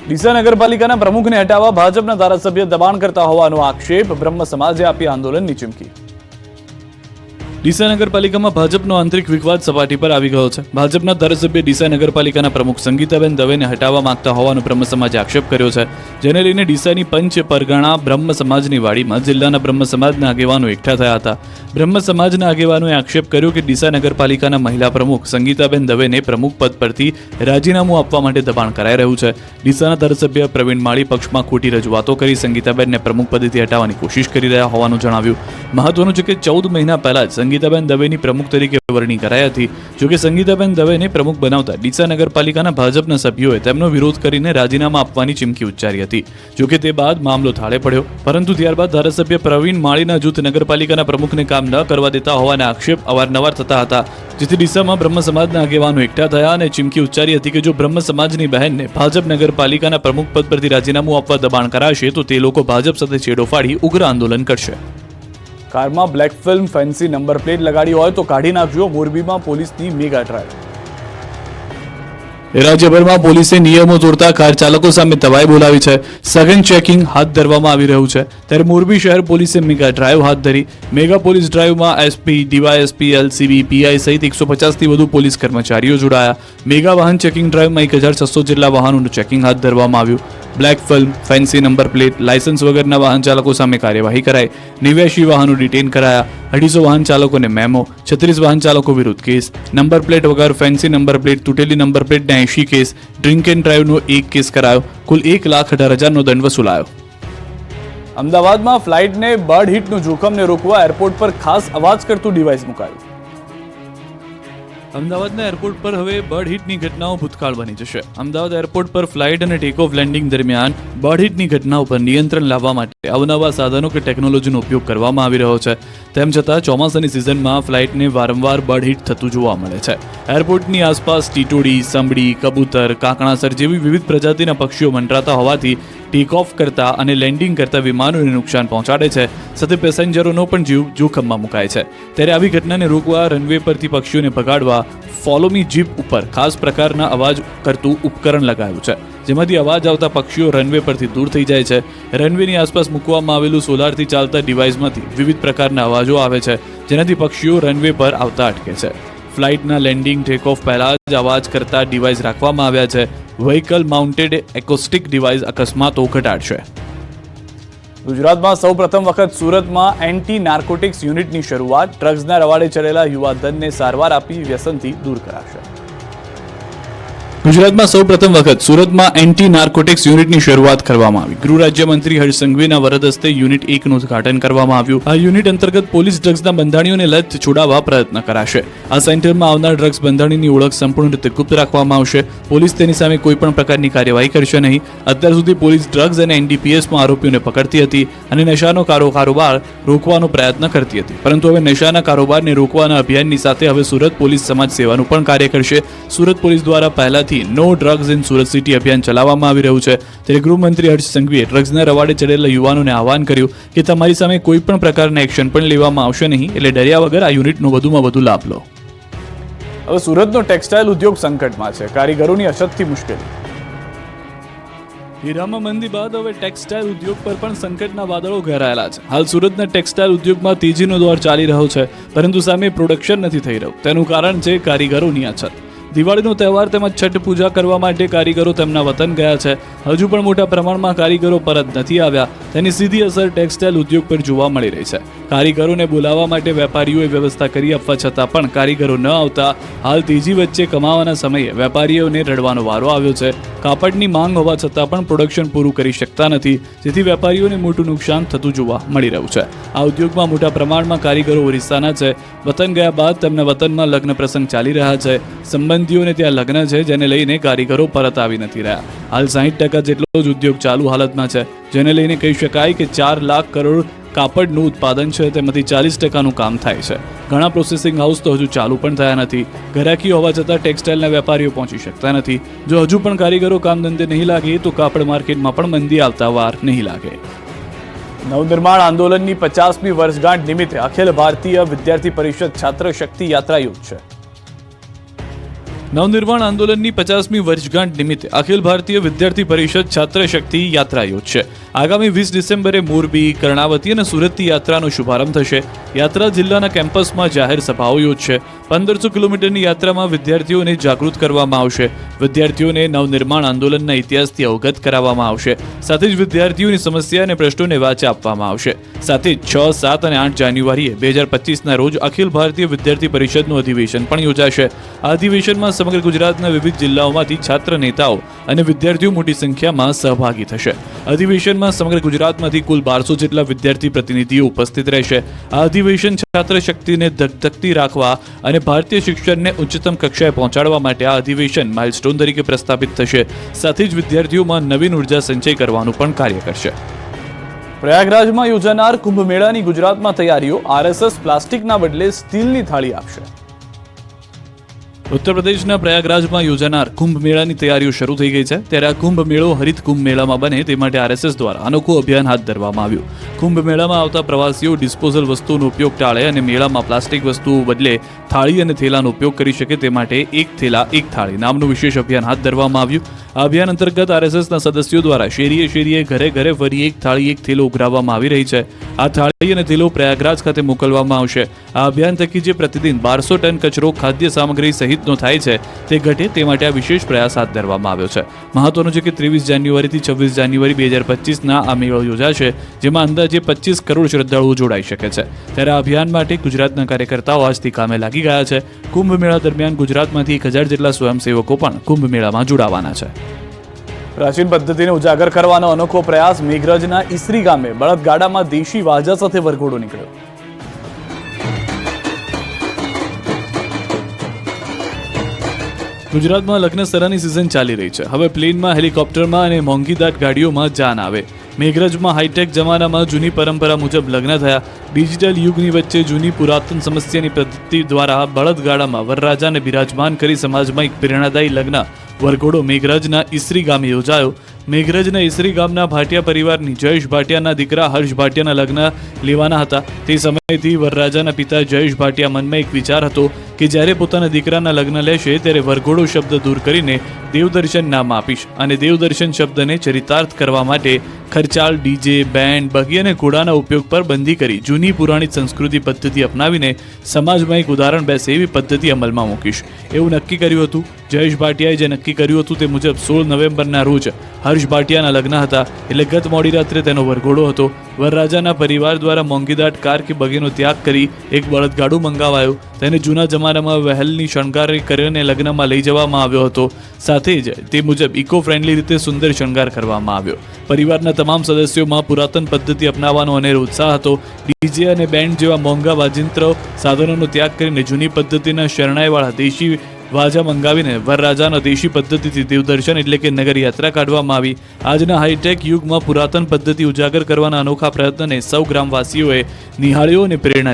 ડીસા નગરપાલિકાના પ્રમુખને હટાવવા ભાજપના ધારાસભ્ય દબાણ કરતા હોવાનો આક્ષેપ, બ્રહ્મ સમાજે આપી આંદોલનની ચીમકી। ડીસા નગરપાલિકામાં ભાજપનો આંતરિક વિવાદ સપાટી પર આવી ગયો છે। ભાજપના ધારાસભ્ય ડીસા નગરપાલિકાના પ્રમુખ સંગીતાબેન દવેને હટાવવા માંગતા હોવાનો બ્રહ્મ સમાજે આક્ષેપ કર્યો છે, જેને લઈને ડીસાની પંચ પરગણા બ્રહ્મ સમાજની વાડીમાં જિલ્લાના બ્રહ્મ સમાજના આગેવાનો એકઠા થયા હતા। બ્રહ્મ સમાજના આગેવાનોએ આક્ષેપ કર્યો કે ડીસા નગરપાલિકાના મહિલા પ્રમુખ સંગીતાબેન દવેને પ્રમુખ પદ પરથી રાજીનામું આપવા માટે દબાણ કરાઈ રહ્યું છે। ડીસાના ધારાસભ્ય પ્રવીણ માળી પક્ષમાં ખોટી રજૂઆતો કરી સંગીતાબેનને પ્રમુખ પદેથી હટાવવાની કોશિશ કરી રહ્યા હોવાનું જણાવ્યું। મહત્વનું છે કે 14 મહિના પહેલા જ સંગીતાબેન દવેની પ્રમુખ તરીકે વરણી કરાઈ હતી। જોકે સંગીતાબેન દવેને પ્રમુખ બનાવતા ડીસા નગરપાલિકાના ભાજપના સભ્યોએ તેમનો વિરોધ કરીને રાજીનામા આપવાની ચીમકી ઉચ્ચારી હતી। જોકે તે બાદ મામલો થાળે પડ્યો, પરંતુ ત્યારબાદ ધારાસભ્ય પ્રવીણ માળીના જૂથ નગરપાલિકાના પ્રમુખને કામ ન કરવા દેતા હોવાના આક્ષેપ અવારનવાર થતા હતા, જેથી ડીસામાં બ્રહ્મ સમાજના આગેવાનો એકઠા થયા અને ચીમકી ઉચ્ચારી હતી કે જો બ્રહ્મ સમાજની બહેનને ભાજપ નગરપાલિકાના પ્રમુખ પદ પરથી રાજીનામું આપવા દબાણ કરાશે તો તે લોકો ભાજપ સાથે છેડો ફાડી ઉગ્ર આંદોલન કરશે। કારમાં black film fancy number plate લગાડી હોય તો કાઢી નાખજો, મોરબીમાં પોલીસની મેગા ડ્રાઈવ। રાજ્યભરમાં પોલીસે નિયમો તોડતા કાર ચાલકો સામે તવાઈ બોલાવી છે। સઘન ચેકિંગ હાથ ધરવામાં આવી રહ્યું છે, ત્યારે મોરબી શહેર પોલીસે મેગા ડ્રાઈવ હાથ ધરી। મેગા પોલીસ ડ્રાઈવમાં એસપી, ડીવાયએસપી, એલસીબી, પીઆઈ સહિત 150થી વધુ પોલીસ કર્મચારીઓ જોડાયા। મેગા વાહન ચેકિંગ ડ્રાઈવમાં 1600 જેટલા વાહનોનું ચેકિંગ હાથ ધરવામાં આવ્યું। Black film, fancy number plate, licence વગરના વાહન ચાલકો સામે કાર્યવાહી કરાઈ। 89 વાહનો ડિટેન કરાયા। 250 વાહન ચાલકોને મેમો, 36 વાહન ચાલકો વિરુદ્ધ કેસ, નંબર પ્લેટ વગર, ફેન્સી નંબર પ્લેટ, તૂટેલી નંબર પ્લેટના 80 કેસ, ડ્રિંક એન્ડ ડ્રાઈવનો 1 કેસ કરાયો। કુલ 1,18,000નો દંડ વસૂલાયો। અમદાવાદમાં ફ્લાઇટને બર્ડ હિટનું જોખમને રોકવા એરપોર્ટ પર ખાસ અવાજ કરતું ડિવાઇસ મુકાયું। અમદાવાદના એરપોર્ટ પર હવે બર્ડ હિટની ઘટનાઓ ભૂતકાળ બની જશે। અમદાવાદ એરપોર્ટ પર ફ્લાઇટ અને ટેક ઓફ લેન્ડિંગ દરમિયાન બર્ડ હિટની ઘટનાઓ પર નિયંત્રણ લાવવા માટે અવનવા સાધનો કે ટેકનોલોજીનો ઉપયોગ કરવામાં આવી રહ્યો છે। તેમ છતાં ચોમાસાની સિઝનમાં ફ્લાઇટને વારંવાર બર્ડ હિટ થતું જોવા મળે છે। એરપોર્ટની આસપાસ ટીટોડી, સંભડી, કબૂતર, કાકણાસર જેવી વિવિધ પ્રજાતિના પક્ષીઓ મંડરાતા હોવાથી ટેક ઓફ કરતા અને લેન્ડિંગ કરતા વિમાનોને નુકસાન પહોંચાડે છે, સાથે પેસેન્જરોનો પણ જીવ જોખમમાં મુકાય છે। ત્યારે આવી ઘટનાને રોકવા રનવે પરથી પક્ષીઓને ભગાડવા ફોલો મી જીપ ઉપર ખાસ પ્રકારના અવાજ કરતું ઉપકરણ લગાવ્યું છે, જેમાંથી અવાજ આવતા પક્ષીઓ રનવે પરથી દૂર થઈ જાય છે। રનવેની આસપાસ મૂકવામાં આવેલું સોલારથી ચાલતા ડિવાઇસમાંથી વિવિધ પ્રકારના અવાજો આવે છે, જેનાથી પક્ષીઓ રનવે પર આવતા અટકે છે। ફ્લાઇટના લેન્ડિંગ ટેક ઓફ પહેલા જ અવાજ કરતા ડિવાઇસ રાખવામાં આવ્યા છે। વ્હીકલ માઉન્ટેડ એકોસ્ટિક ડિવાઇસ અકસ્માતો ઘટાડશે। ગુજરાતમાં સૌપ્રથમ વખત સુરતમાં એન્ટી નાર્કોટિક્સ યુનિટની શરૂઆત। ડ્રગ્સના રવાડે ચડેલા યુવાધનને સારવાર આપી વ્યસનથી દૂર કરાશે। ગુજરાતમાં સૌપ્રથમ વખત સુરતમાં એન્ટી નાર્કોટિક્સ યુનિટની શરૂઆત કરવામાં આવી। ગૃહ રાજ્યમંત્રી હર્ષ સંઘવીના વરદ હસ્તે યુનિટ 1નું ઉદ્ઘાટન કરવામાં આવ્યું। આ યુનિટ અંતર્ગત પોલીસ ડ્રગ્સના બંધાણીઓને લત છોડાવવા પ્રયત્ન કરાશે। આ સેન્ટરમાં આવનાર ડ્રગ્સ બંધાણીની ઓળખ સંપૂર્ણ રીતે ગુપ્ત રાખવામાં આવશે। પોલીસ તેની સામે કોઈ પણ પ્રકારની કાર્યવાહી કરશે નહીં। અત્યાર સુધી પોલીસ ડ્રગ્સ અને એનડીપીએસમાં આરોપીઓને પકડતી હતી અને નશાનો કારોબાર રોકવાનો પ્રયત્ન કરતી હતી, પરંતુ હવે નશાના કારોબારને રોકવાના અભિયાનની સાથે હવે સુરત પોલીસ સમાજ સેવાનું પણ કાર્ય કરશે। સુરત પોલીસ દ્વારા પહેલાથી no drugs in Surat city અભિયાન ચલાવવામાં આવી રહ્યું છે। ત્યારે ગૃહમંત્રી હર્ષ સંઘવીએ ડ્રગ્સના રવાડે ચડેલા યુવાનોને આહવાન કર્યું કે તમારી સામે કોઈ પણ પ્રકારના એક્શન પણ લેવામાં આવશે નહીં, એટલે ડર્યા વગર આ યુનિટનો વધુમાં વધુ લાભ લો। હવે સુરતનો ટેક્સટાઇલ ઉદ્યોગ સંકટમાં છે, કારીગરોની અછતથી મુશ્કેલી। હીરામાં મંદી બાદ હવે ટેક્સટાઇલ ઉદ્યોગ પર પણ સંકટના વાદળો ઘેરાયેલા છે। હાલ સુરતના ટેક્સટાઇલ ઉદ્યોગમાં તેજીનો દોર ચાલી રહ્યો છે, પરંતુ સામે પ્રોડક્શન નથી થઈ રહ્યું। તેનું કારણ છે કારીગરોની અછત। દિવાળીનો તહેવાર તેમજ છઠ પૂજા કરવા માટે કારીગરો તેમના વતન ગયા છે, હજુ પણ મોટા પ્રમાણમાં કારીગરો પરત નથી આવ્યા। તેની સીધી અસર ટેક્સટાઇલ ઉદ્યોગ પર જોવા મળી રહી છે। કારીગરોને બોલાવવા માટે વેપારીઓએ વ્યવસ્થા કરી આપવા છતાં પણ કારીગરો ન આવતા હાલ તેજી વચ્ચે કમાવાના સમયે વેપારીઓને રડવાનો વારો આવ્યો છે। કાપડની માંગ હોવા છતાં પણ પ્રોડક્શન પૂરું કરી શકતા નથી, જેથી વેપારીઓને મોટું નુકસાન થતું જોવા મળી રહ્યું છે। આ ઉદ્યોગમાં મોટા પ્રમાણમાં કારીગરો ઓરિસ્સાના છે। વતન ગયા બાદ તેમના વતનમાં લગ્ન પ્રસંગ ચાલી રહ્યા છે। સંબંધીઓને ત્યાં લગ્ન છે, જેને લઈને કારીગરો પરત આવી નથી રહ્યા। હાલ 60% જેટલો જ ઉદ્યોગ ચાલુ હાલતમાં છે, જેને લઈને કહી શકાય કે 4 લાખ કરોડ કાપડનું ઉત્પાદન છે, તેમાંથી 40%નું કામ થાય છે। ઘણા પ્રોસેસિંગ હાઉસ તો હજુ ચાલુ પણ થયા નથી। ગ્રાહકી હોવા છતાં ટેક્સટાઇલના વેપારીઓ પહોંચી શકતા નથી। જો હજુ પણ કારીગરો કામ ધંધે નહીં લાગે તો કાપડ માર્કેટમાં પણ મંદી આવતા વાર નહીં લાગે। નવનિર્માણ આંદોલનની 50મી વર્ષગાંઠ નિમિત્તે અખિલ ભારતીય વિદ્યાર્થી પરિષદ છાત્ર શક્તિ યાત્રા યોજશે। નવનિર્માણ આંદોલનની 50મી વર્ષગાંઠ નિમિત્તે અખિલ ભારતીય વિદ્યાર્થી પરિષદ છાત્ર શક્તિ યાત્રા યોજશે. આગામી 20 ડિસેમ્બરે મોરબી, કર્ણાવતી અને સુરતથી યાત્રાનો શુભારંભ થશે. યાત્રા જિલ્લાના કેમ્પસમાં જાહેર સભાઓ યોજશે. 1500 કિલોમીટરની યાત્રામાં વિદ્યાર્થીઓને જાગૃત કરવામાં આવશે. વિદ્યાર્થીઓને નવનિર્માણ આંદોલનના ઇતિહાસથી અવગત કરાવવામાં આવશે. સાથે જ વિદ્યાર્થીઓની સમસ્યા અને પ્રશ્નોને વાચા આપવામાં આવશે. સાથે જ 6, 7 અને 8 જાન્યુઆરીએ 2025ના રોજ અખિલ ભારતીય વિદ્યાર્થી પરિષદનું અધિવેશન પણ યોજાશે. આ અધિવેશનમાં સમગ્ર ગુજરાતના વિવિધ જિલ્લાઓમાંથી છાત્ર નેતાઓ અને વિદ્યાર્થીઓ મોટી સંખ્યામાં સહભાગી થશે. અધિવેશનમાં સમગ્ર ગુજરાતમાંથી કુલ 1200 જેટલા વિદ્યાર્થી પ્રતિનિધિઓ ઉપસ્થિત રહેશે. આ અધિવેશન છાત્ર શક્તિને ધગધગતી રાખવા અને ભારતીય શિક્ષણને ઉચ્ચતમ કક્ષાએ પહોંચાડવા માટે આ અધિવેશન માઇલસ્ટોન તરીકે પ્રસ્થાપિત થશે. સાથે જ વિદ્યાર્થીઓમાં નવીન ઉર્જા સંચય કરવાનું પણ કાર્ય કરશે. પ્રયાગરાજમાં યોજાનાર કુંભ મેળાની ગુજરાતમાં તૈયારીઓ. આરએસએસ પ્લાસ્ટિકના બદલે સ્ટીલની થાળી આપશે. ઉત્તર પ્રદેશના પ્રયાગરાજમાં યોજાનાર કુંભ મેળાની તૈયારીઓ શરૂ થઈ ગઈ છે. ત્યારે આ કુંભ મેળો હરિત કુંભ મેળામાં બને તે માટે આરએસએસ દ્વારા અનોખું અભિયાન હાથ ધરવામાં આવ્યું. કુંભ મેળામાં આવતા પ્રવાસીઓ ડિસ્પોઝલ વસ્તુઓનો ઉપયોગ ટાળે અને મેળામાં પ્લાસ્ટિક વસ્તુઓ બદલે થાળી અને થેલાનો ઉપયોગ કરી શકે તે માટે એક થેલા એક થાળી નામનું વિશેષ અભિયાન હાથ ધરવામાં આવ્યું. આ અભિયાન અંતર્ગત આરએસએસના સદસ્યો દ્વારા શેરીએ શેરીએ ઘરે ઘરે ફરી એક થાળી એક થેલો ઉઘરાવવામાં આવી રહી છે. આ થાળી અને થેલો પ્રયાગરાજ ખાતે મોકલવામાં આવશે. આ અભિયાન થકી જે પ્રતિદિન 1200 ટન કચરો ખાદ્ય સામગ્રી સહિતનો થાય છે તે ઘટે તે માટે આ વિશેષ પ્રયાસ હાથ ધરવામાં આવ્યો છે. મહત્વનું છે કે 23 જાન્યુઆરીથી 26 જાન્યુઆરી 2025ના આ મેળો યોજાશે, જેમાં અંદાજે 25 કરોડ શ્રદ્ધાળુઓ જોડાઈ શકે છે. ત્યારે આ અભિયાન માટે ગુજરાતના કાર્યકર્તાઓ આજથી કામે લાગી ગયા છે. કુંભ મેળા દરમિયાન ગુજરાતમાંથી 1000 જેટલા સ્વયંસેવકો પણ કુંભ મેળામાં જોડાવાના છે. પ્રાચીન પદ્ધતિને ઉજાગર કરવાનો અનોખો પ્રયાસ. મેઘરજના ઈસરી ગામે બળદગાડામાં દેશી વાજા સાથે વરઘોડો નીકળ્યો. ગુજરાતમાં લગ્નસરાની સિઝન ચાલી રહી છે. હવે પ્લેનમાં, હેલિકોપ્ટરમાં અને મોંઘીદાટ ગાડીઓમાં જાન આવે. મેઘરજમાં હાઈટેક જમાનામાં જૂની પરંપરા મુજબ લગ્ન થયા. ડિજિટલ યુગની વચ્ચે જૂની પુરાતન સમસ્યાની પદ્ધતિ દ્વારા બળદગાડામાં વરરાજાને બિરાજમાન કરી સમાજમાં એક પ્રેરણાદાયી લગ્ન વરઘોડો મેઘરજના ઈસરી ગામે યોજાયો. મેઘરજના ઈસરી ગામના ભાટિયા પરિવારની જયેશ ભાટિયાના દીકરા હર્ષ ભાટિયાના લગ્ન લેવાના હતા. તે સમયથી વરરાજાના પિતા જયેશ ભાટિયા મનમાં એક વિચાર હતો કે જ્યારે પોતાના દીકરાના લગ્ન લેશે ત્યારે વરઘોડો શબ્દ દૂર કરીને દેવદર્શન નામ આપીશ અને દેવદર્શન શબ્દને ચરિતાર્થ કરવા માટે ખર્ચાળ, ડીજે, બેન્ડ, બગી અને ઘોડાના ઉપયોગ પર બંધી કરી જૂની પુરાણી સંસ્કૃતિ પદ્ધતિ અપનાવીને સમાજમાં એક ઉદાહરણ બેસે એવી પદ્ધતિ અમલમાં મૂકીશ એવું નક્કી કર્યું હતું. જયેશ ભાટિયાએ જે નક્કી કર્યું હતું તે મુજબ 16 નવેમ્બરના રોજ હર્ષ ભાટિયાના લગ્ન હતા, એટલે ગત મોડી રાત્રે તેનો વરઘોડો હતો. વરરાજાના પરિવાર દ્વારા મોંઘીદાટ કાર કે બગીનો ત્યાગ કરી એક બળદગાડું મંગાવાયું. તેને જૂના જમાનામાં વહેલની શણગાર કરીને લગ્નમાં લઈ જવામાં આવ્યો હતો. સાથે જ તે મુજબ ઇકો ફ્રેન્ડલી રીતે સુંદર શણગાર કરવામાં આવ્યો. પરિવારના તમામ સદસ્યોમાં પુરાતન પદ્ધતિ અપનાવવાનો અનેરો ઉત્સાહ હતો. ડીજે અને બેન્ડ જેવા મોંઘા વાજિંત્ર સાધનોનો ત્યાગ કરીને જૂની પદ્ધતિના શરણાઈવાળા દેશી વાજા મંગાવીને વરરાજાના દેશી પદ્ધતિથી દેવદર્શન એટલે કે નગર યાત્રા કાઢવામાં આવી. આજના હાઈટેક યુગમાં પુરાતન પદ્ધતિ ઉજાગર કરવાના અનોખા પ્રયત્નને સૌ ગ્રામવાસીઓએ નિહાળ્યો અને પ્રેરણા